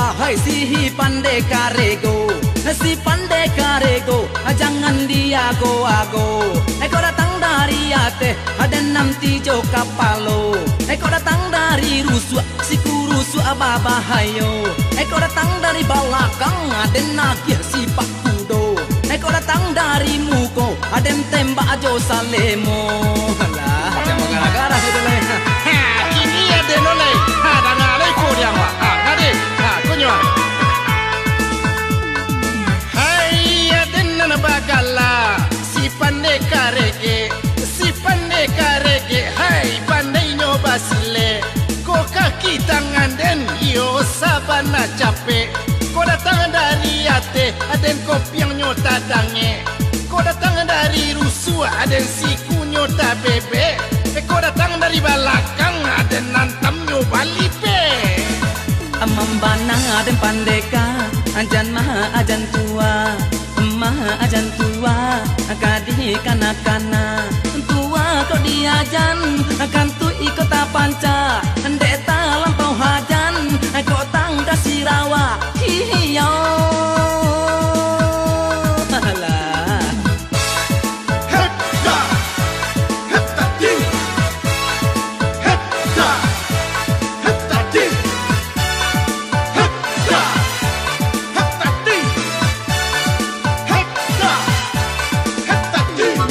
bagala hai si pandai karego, si pandai karego, jangan dia go-ago. Kau datang dari Aceh, dan nanti jo kapalo. Kau datang dari Rusua, si kurusu ababahayo. Kau datang dari Balakang, dan nagih si Pak Kudo. Kau datang dari Muko, ada tembak jo Salemo. Alah, jangan gara-gara sudah leh. Ini ada nolai. Dah ngalai kau dia wah. Ngade. Kunyo. Hai ada nana bagala. Si pandai karege. Si pandai karege. Hai pandai nyoba sile. Kau kaki tangan dan yo sabana capek. Kau datang dari Aceh, aden kopi yang nyota dange. Kau datang dari Rusua, aden siku nyota bebe. Kau datang dari Balakang, aden nantam nyoba lipe. Amambana aden pandeka, ajan maha ajan tua. Maha ajan tua, kadi kana-kana. Tua kau diajan, akan tu ikut panca. Deta lampau hajan, kau tangga sirawa. Hiyo. Alah. Hepta, hepta ting, hepta, hepta ting, hepta, hepta ting, hepta, hepta ting.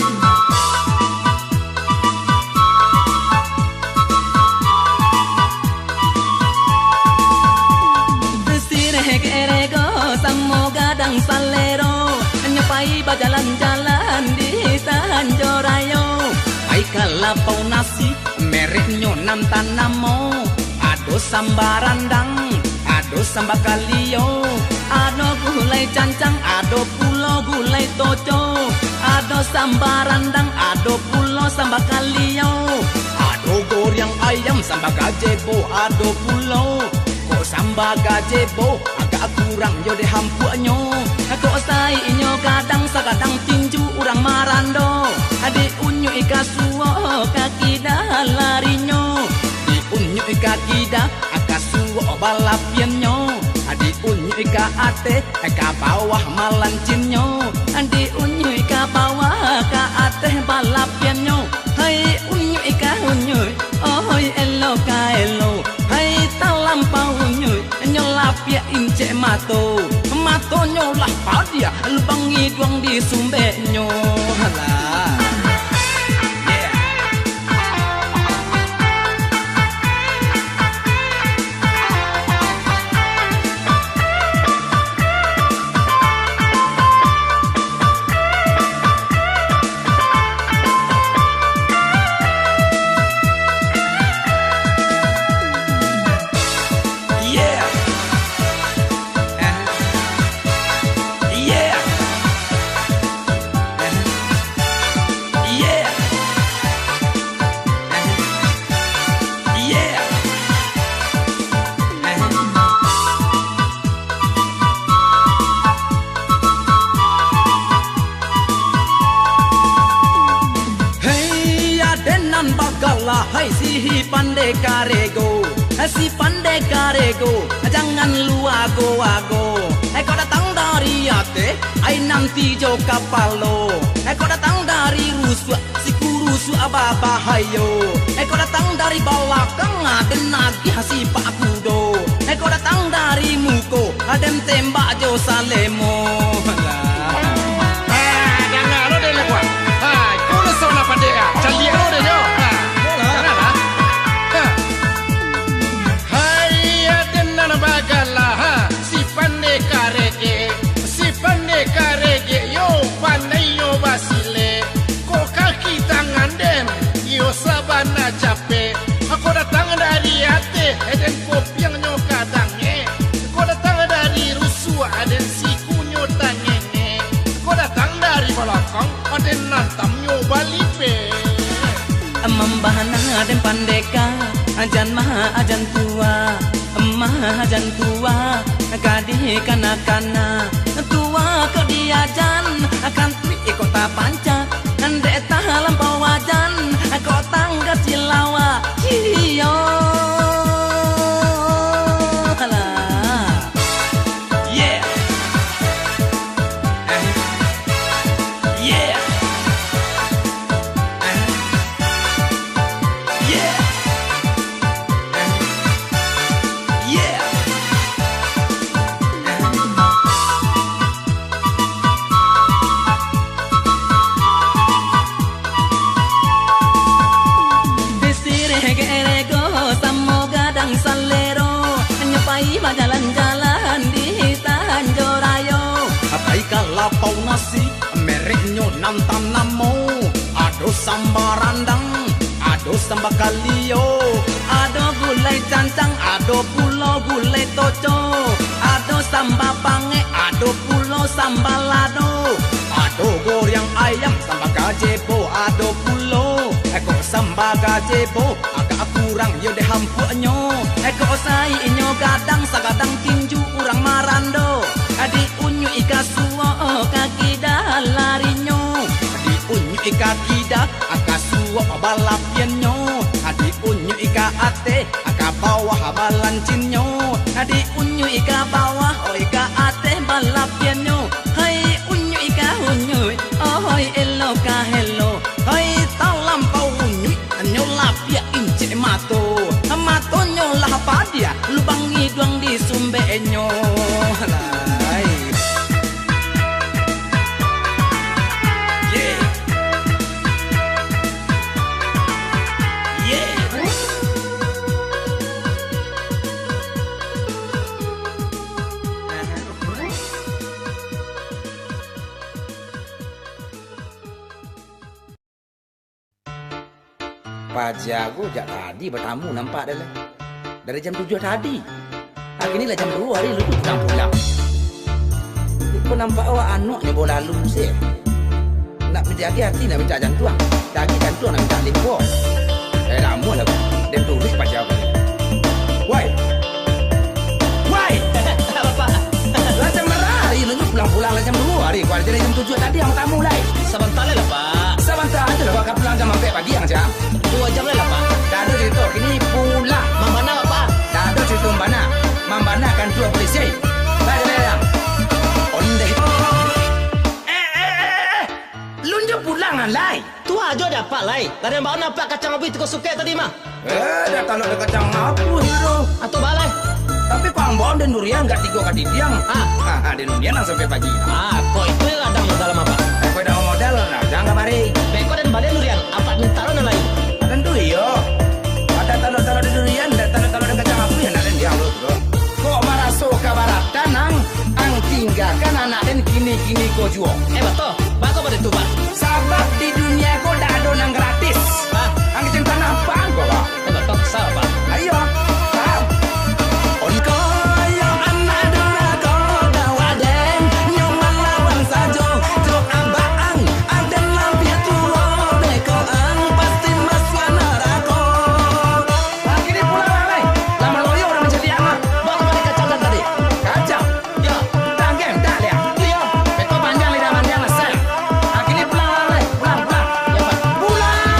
Erego samo gadang salero nyopai bajalan-jalan di Tanjorayo ai kalapau nasi mereknya nam tanamo ado sambarandang ado sambakalio ado gulai cancang ado pulo gulai toco ado sambarandang ado pulo sambakalio ado goreng ayam sambagajebo ado pulo kok samba gajebo agak kurang yo de hampuanyo kok sai inyo kadang sakadang tinju urang marando adi unyu ika suwo kaki dah larinyo di unyu ika kida akasuwo balapianyo adi unyu ika ate ka bawah malancinyo adi unyu ika bawah ka ate balapianyo hai unyu ika unyu oh elo ka elo hai talampau nyoy nyolapia incek mato mato nyolah padia lubang hidung di sumbeknya halah. Hai si pandai karego, si pandai karego, jangan lu ago-ago. Kau datang dari Aceh, ai nanti jo kapalo. Kau datang dari Rusua, si kurusu ababahayo. Kau datang dari Balakang, dan nagih si Pak Kudo. Kau datang dari Muko, dan tembak jo Salemo. Jangan lo deh lewat. Kau lo sona pandai ah, calian lo deh jo. Bagala si pandai karege yo pandai yo basile ko kaki tangan den yo sabana capek aku datang dari Aceh dan kopi yang nyoka dange ko datang dari Rusua dan siku nyota ngenge ko datang dari Balakang dan nantam nyoba lipe membahana dan pandeka ajan maha ajan tua maha ajan tua kadi kana-kana tua kau diajan akan tui kota panca deta lampau wajan kau tangga cilawa hiyo halah. Merego samo gadang salero nyopai jalan-jalan di Tanjung Raya. Apai kalapau nasi mereknya nantam namo. Ado sambal randang, ado sambal kalio, ado gulai cancang, ado pulo gulai toco, ado sambal pange, ado pulo sambal lado, ado goreng ayam sambal gazebo, ado pulo eko sambal gazebo agak kurang yo deh hampuanyo. Eko sai inyo gadang sagadang tinju urang marando, adi unyu ika suo kaki dah larinyo. Unyu ika kida aka suo balapianyo, adi unyu ika ate aka bawah balancinyo, adi unyu ika bawah o ika ate balapianyo. Hai unyu ika unyu oh hoi elo ka hello, hai tau lampau unyu anyo lapia ince mato, mato nyolah padia lubang hidung di sumbenyo. Pak Jago jak tadi bertamu nampak dah lah. Dari jam 7 tadi. Hari ni lah jam 2 hari lu pulang-pulang. Kau nampak awak anak ni bawa lalu sih. Nak menjaga hati nak minta jantuang. Dagi jantuang nak minta limpo. Lama lah dia tulis Pak Jago. Woi. Woi. Bapak. Lah jam berapa hari lu pulang-pulang lah jam 2 hari. Kau dari jam 7 tadi yang tamu lah. Sebentar lah Pak. Sebentar aja lah kau pulang jam sampai pagi yang jam. 2 jam lah Pak. Tak ada cerita, kini pulang. Mana Pak? Tak ada cerita mana. Mambana kan tua polisi. Baik, baik. Ondeh. Lunjuk pulangan lai. Tu aja dapat lai. Dari mbak nampak kacang abu itu kau suka tadi mah. Dah kalau ada kacang abu itu. Atau balai. Tapi kau ambon dan durian enggak 3 kali diam. Dan durian langsung sampai pagi. Kau itu ladang modal apa? Kau dah modal lah, jangan mari. Beko dan balik durian, apa mintaron lain? Tentu iyo. Ada taruh-taruh di durian, ada taruh-taruh di kacang abu yang ada dia lu tu. Kok maraso kabarat tanang, ang tinggalkan anak dan kini kau jual. Betul. Bako pada tu Pak. Sabab di dunia kau dah ada nang gratis. Ang cinta nampak kau Pak. Betul, salah Pak. Ayo. Paham? On koyo anak dora kau dawaden, nyoman lawan sajo, jok ambaang, aden lampir tulo, beko ang pasti mas wanarako. Kini pulang lai. Lama loyo udah menjadi anak. Bako pada kacang tadi. Kacau. Ya. Tanggem tak lihat. Beko panjang lidah panjang lesai. Kini pulang lai. Pulang. Ya Pak. Pulang.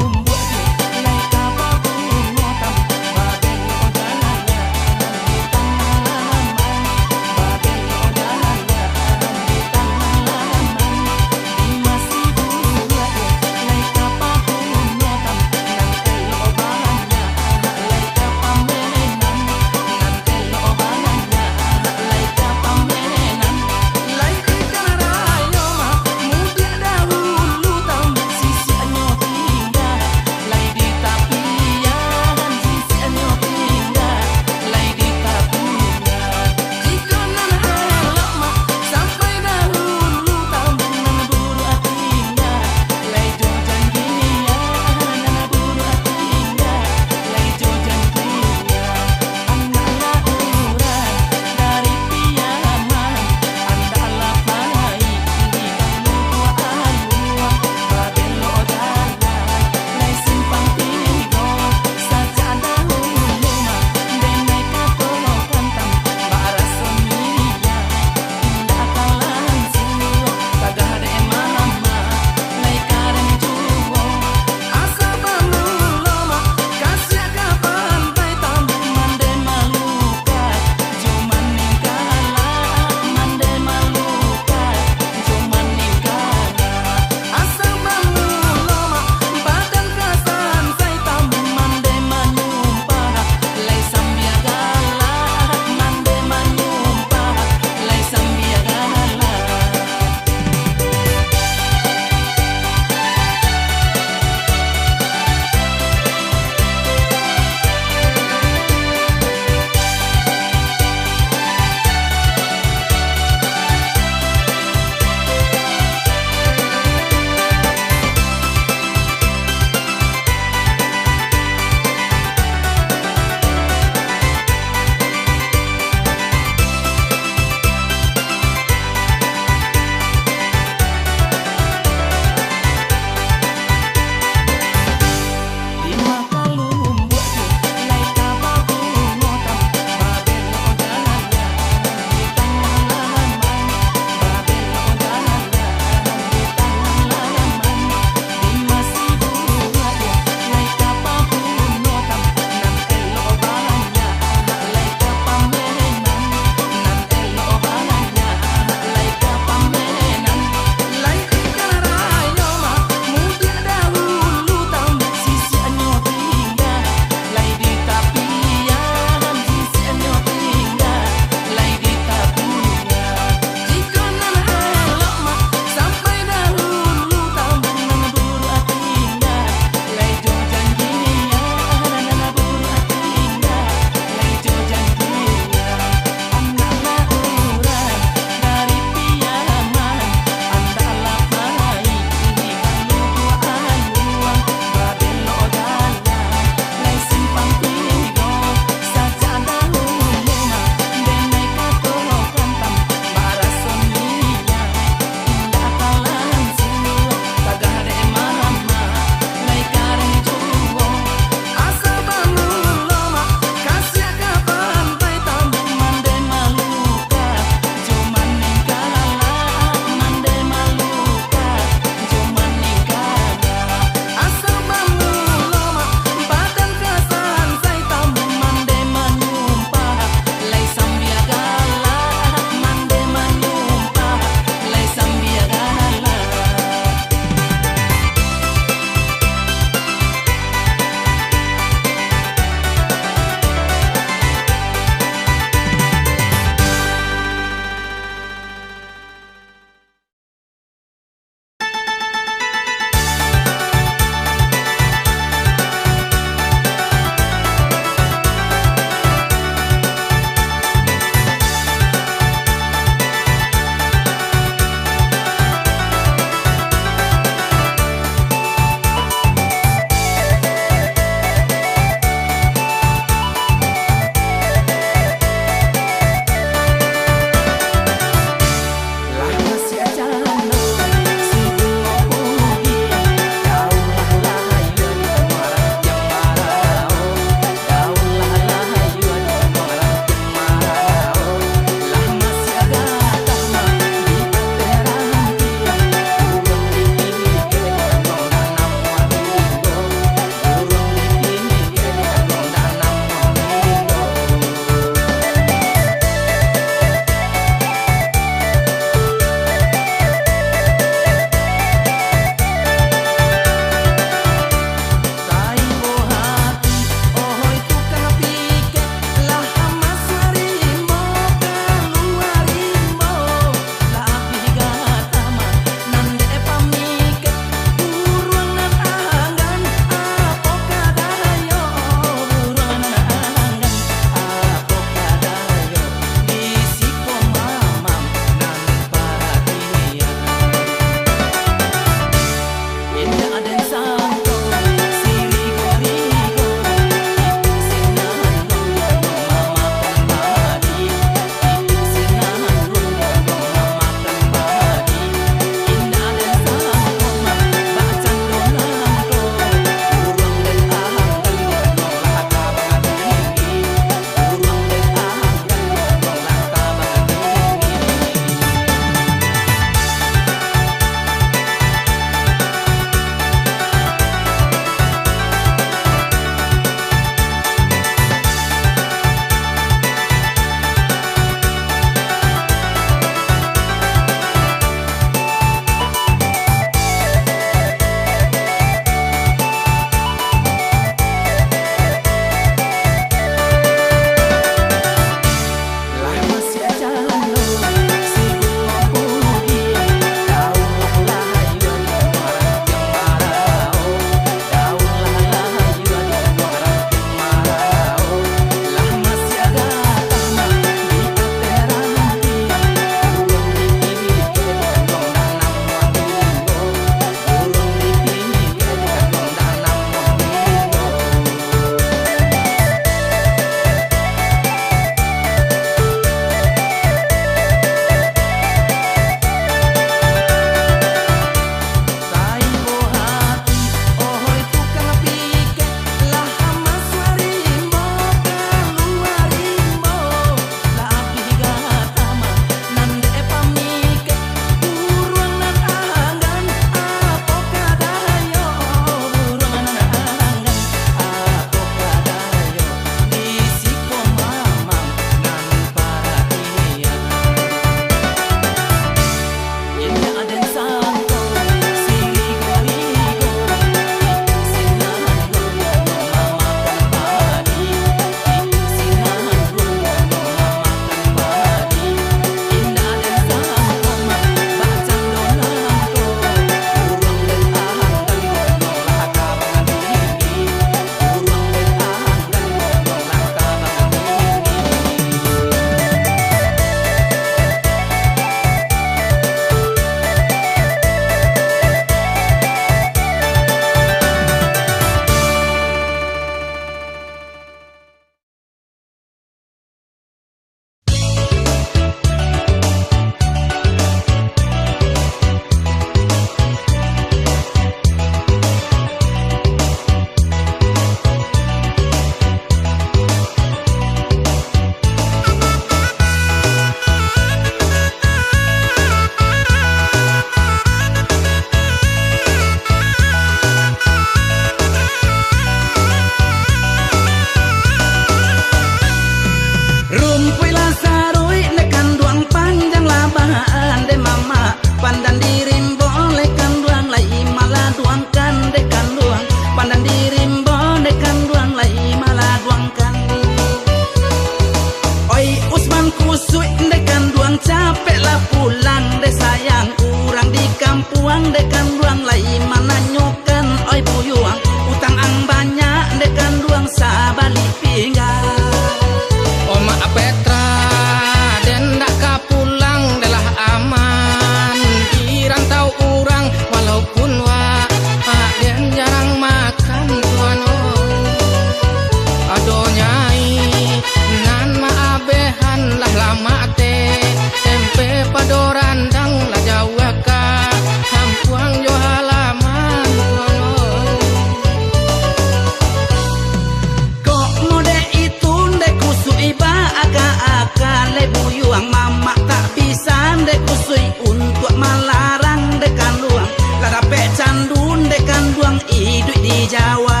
di Jawa.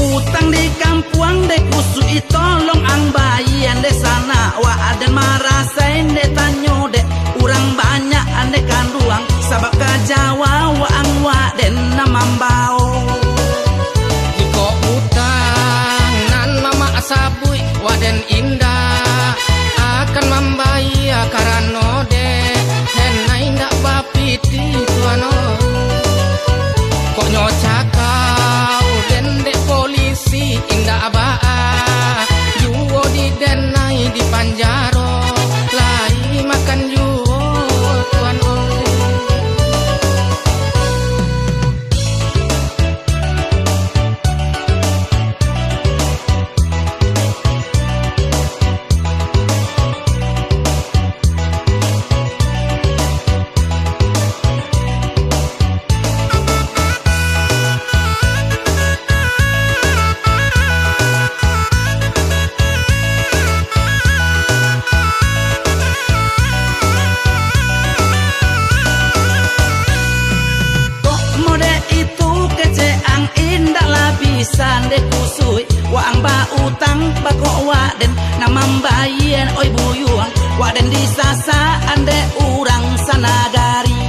Utang di kampung de kusui tolong ang bayi ande sana wa aden marasain de tanyo de urang banyak ande kan ruang sabab ka Jawa wa ang wa den namambao. Iko utang nan mama asabui waden indah akan membayar karano de henna indak bapiti tuano. Kok nyocakau den de polisi indak abaa yuo di denai di panjaro lai makan yuo tuano. Sande kusui waang ba utang bako waden namambayan oi buyuang waden disasa ande urang sanagari.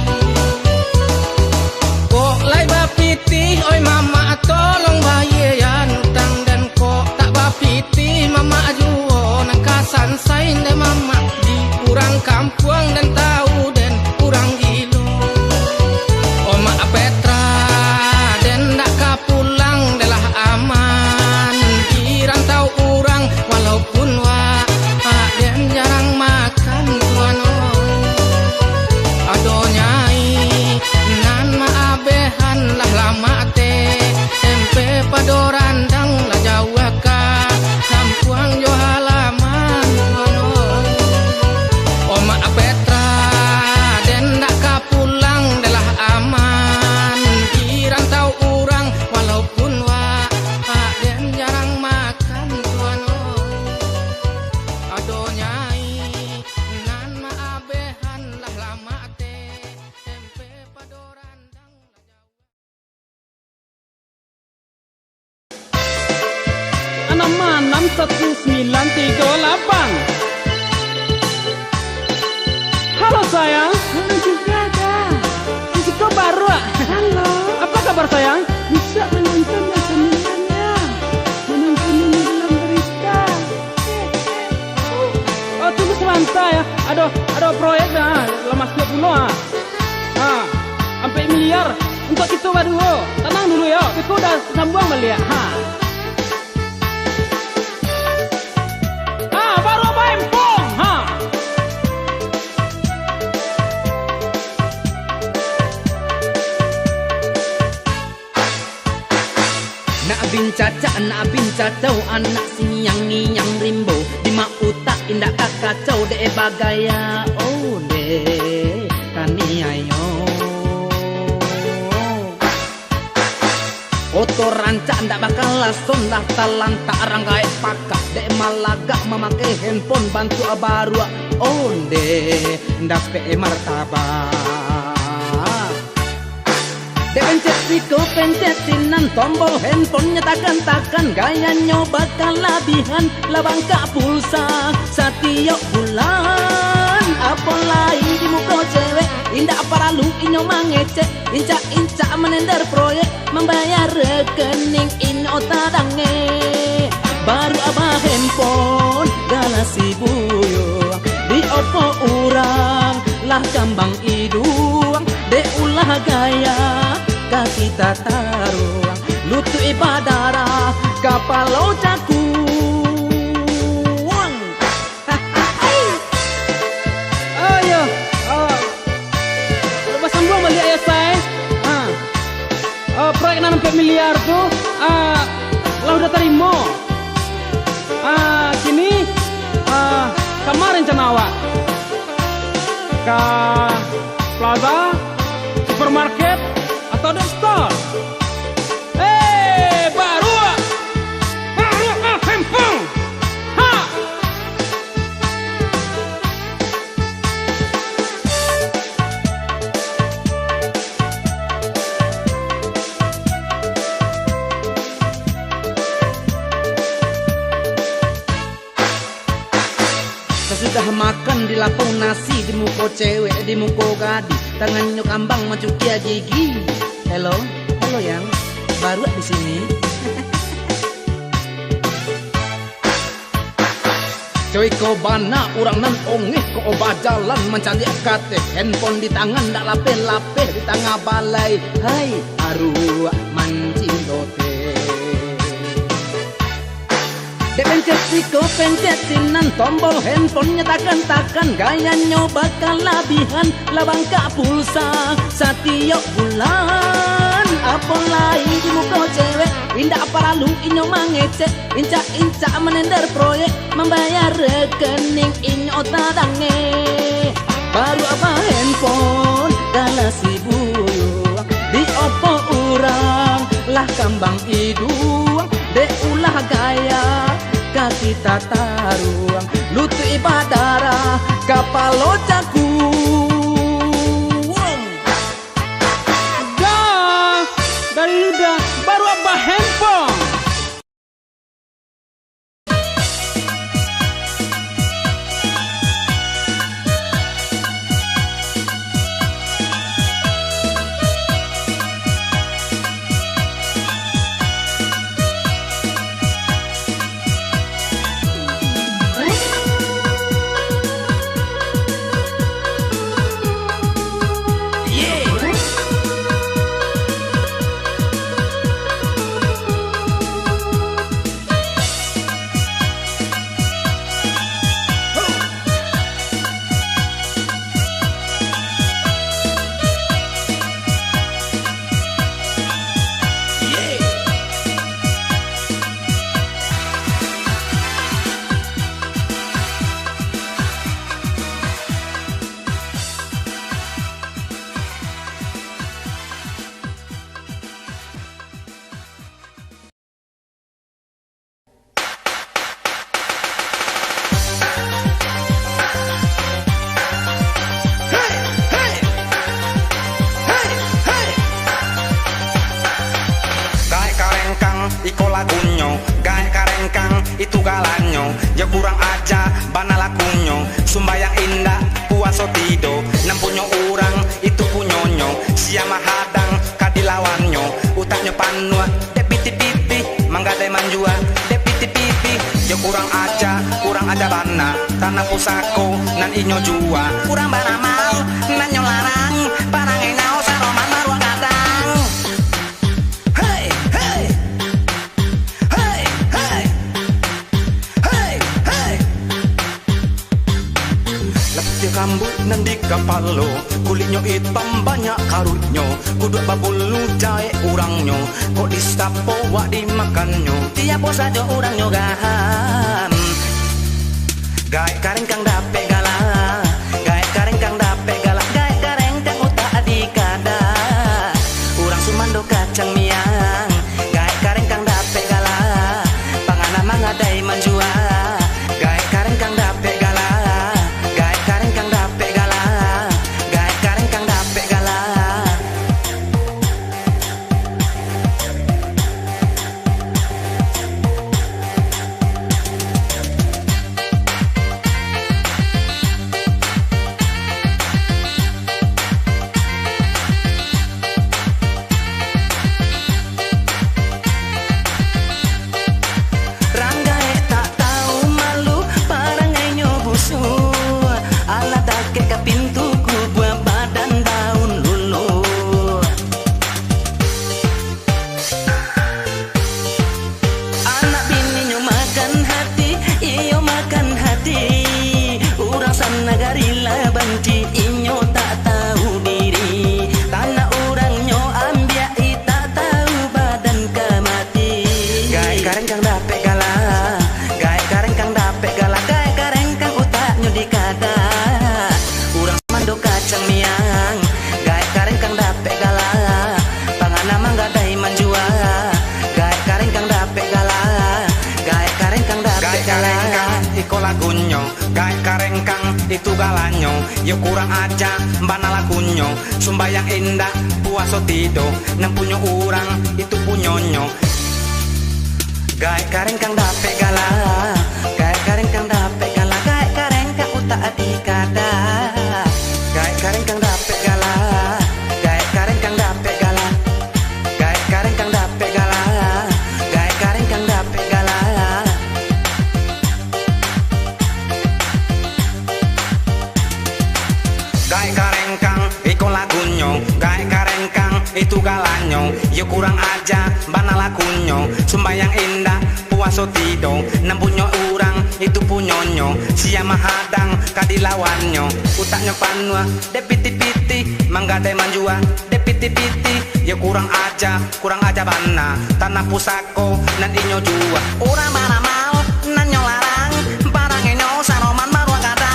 Kok lai bapiti oi mama tolong bayayan utang dan kok tak bapiti mama juo nang kasan sain de mama di urang kampung dan tahu den urang gilo. Oma Petra den dak kapulang aman di rantau urang walaupun wa den jarang makan tuano. Ado nyai nan maabehan lah lama te tempe padorandang lah jawa ka kampuang jo halaman tuano. Oma Petra den dak kapulang delah aman di rantau urang walaupun wa den jarang makan tuano. Ado nyai nan maabehan lah lama te tempe padorandang lah jawa. 66938. Halo sayang. Halo juga Kak. Kau baru ah? Halo. Apa kabar sayang? Bisa menonton cemilannya. Menonton ini dalam berita. Oh tunggu sebentar ya. Ada proyek dah. Lama 10 ah. Sampai miliar untuk kita berdua. Tenang dulu ya. Kita udah sambung balik. Baru apa empong? Nak bin cacau anak sinyang yang rimbo di mauta indak kakacau de bagaya oh de kani ayo oto rancak ndak bakal lason dah talang tak ranggai pakak de malaga memakai handphone bantu baru oh de ndape martabak. Pencet siko pencetinan tombol handphonenya takkan gayanya bakal labihan labangka pulsa setiap bulan apalagi di muka cewek indah paralu inyo mangecek inca menender proyek membayar rekening ino tadange baru abah handphone galasi buyo di opo urang lah kambang idung de ulah gaya kita taruh lutu ibadara kapalo cakuang. Ayo, lepas sambung balik ya saya. Proyek 4 miliar tuh, lah udah terima. Kini, kemarin rencana awak ke plaza, supermarket, atau drugstore. Baru hempung. Udah makan di lapau nasi, di muka cewek, di muka gadis, tangannya kambang macam kia gigi. Halo, halo yang baru di sini. Coy ko bana orang nan ongeh ko obat jalan mencari kate handphone di tangan dak lapeh-lapeh di tengah balai. Hai arwah mancindote. Dek pencet siko pencet sinan tombol handphonenya takkan gayanya bakal labihan labang ka pulsa setiap bulan. Apa lain di muka cewek indah apa lalu inyo mangecek inca menender proyek membayar rekening inyo tadange baru apa handphone kala si buyung di opo urang lah kambang hidung de ulah gaya kaki taruang lutu ibadara kapalo caku. Dari udah baru apa handphone. Iko lagunyo, gae karengkang itu galanyo. Ya kurang aja bana lagunyo. Sumbayang indah puaso tido. Nampunyo urang itu punyonyo. Siama hadang kadilawanyo. Utaknya panua depiti-piti. Manggadai manjua depiti-piti. Ya kurang aja bana. Tanah pusako nan inyo jua. Kurang bana mau nan larang. Parang enau saroman maruang kadang. Rambut nanti kapalo kulitnya hitam banyak karutnya kudu babulu jahe urangnya kok distapo wak dimakannya tiap saja urangnya gaham gaek kareng kang dape gala gaek kareng kang dape gala gaek kareng kang utak adikada urang sumando kacang miang gaek kareng kang dape gala pangana mangadai manjua gaek kareng kang dape gala itu galanyo, ya kurang aja bana lagunyo. Sumbayang indah puaso tido, nang punyo urang itu punyonyo. Gaek kareng kang dape gala, gaek kareng kang dape gala, gaek kareng kang kada. Gaek kareng kang dapet gala, gaek kareng kang dapet gala, gaek kareng kang dapet gala, gaek kareng kang dapet gala. Gaek kareng kang iko lagunyo, gaek kareng kang itu galanyo. Yo kurang aja bana lakunyo, sembayang indah puaso tido, nampunyo urang itu punyonyo. Sia mahadang kadilawanyo, utaknya panua depiti-piti, manggade manjua depiti-piti. Ya kurang aja bana, tanah pusako nan inyo jua. Ora mana mau nan nyolarang, barang inyo saroman marwa kadang.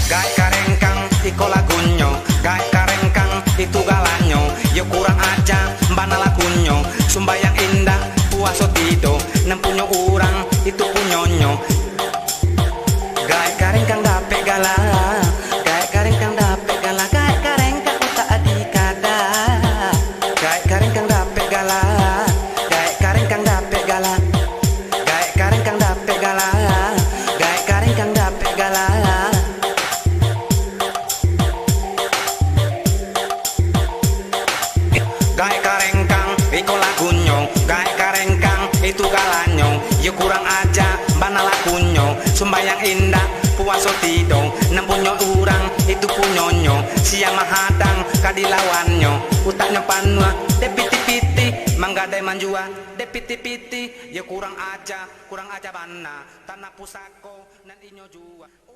Gaek kareng kang iko lagunyo, gaek kareng kang itu galanyo. Yo kurang aja bana lakunyo, sumbayang indah puaso tido, nempunyo urang itu punyonyo. Gaek kareng kang dapet gala, gaek kareng kang dapet gala, gaek kareng kang utak adikada. Gaek kareng kang dapet gala, gaek kareng kang dapet gala, gaek kareng kang dapet gala, gaek kareng kang dapet gala. Gaek kareng kang iko lagunyo, gaek kareng kang itu galanyo. Yo kurang aja bana lakunyo, sumbayang indah puaso tido, nempunyo urang itu punyonyo. Sia mahadang kadilawanyo, utaknya panua depiti-piti, manggade manjua depiti-piti. Yo kurang aja bana, tanah pusako nan inyo jua.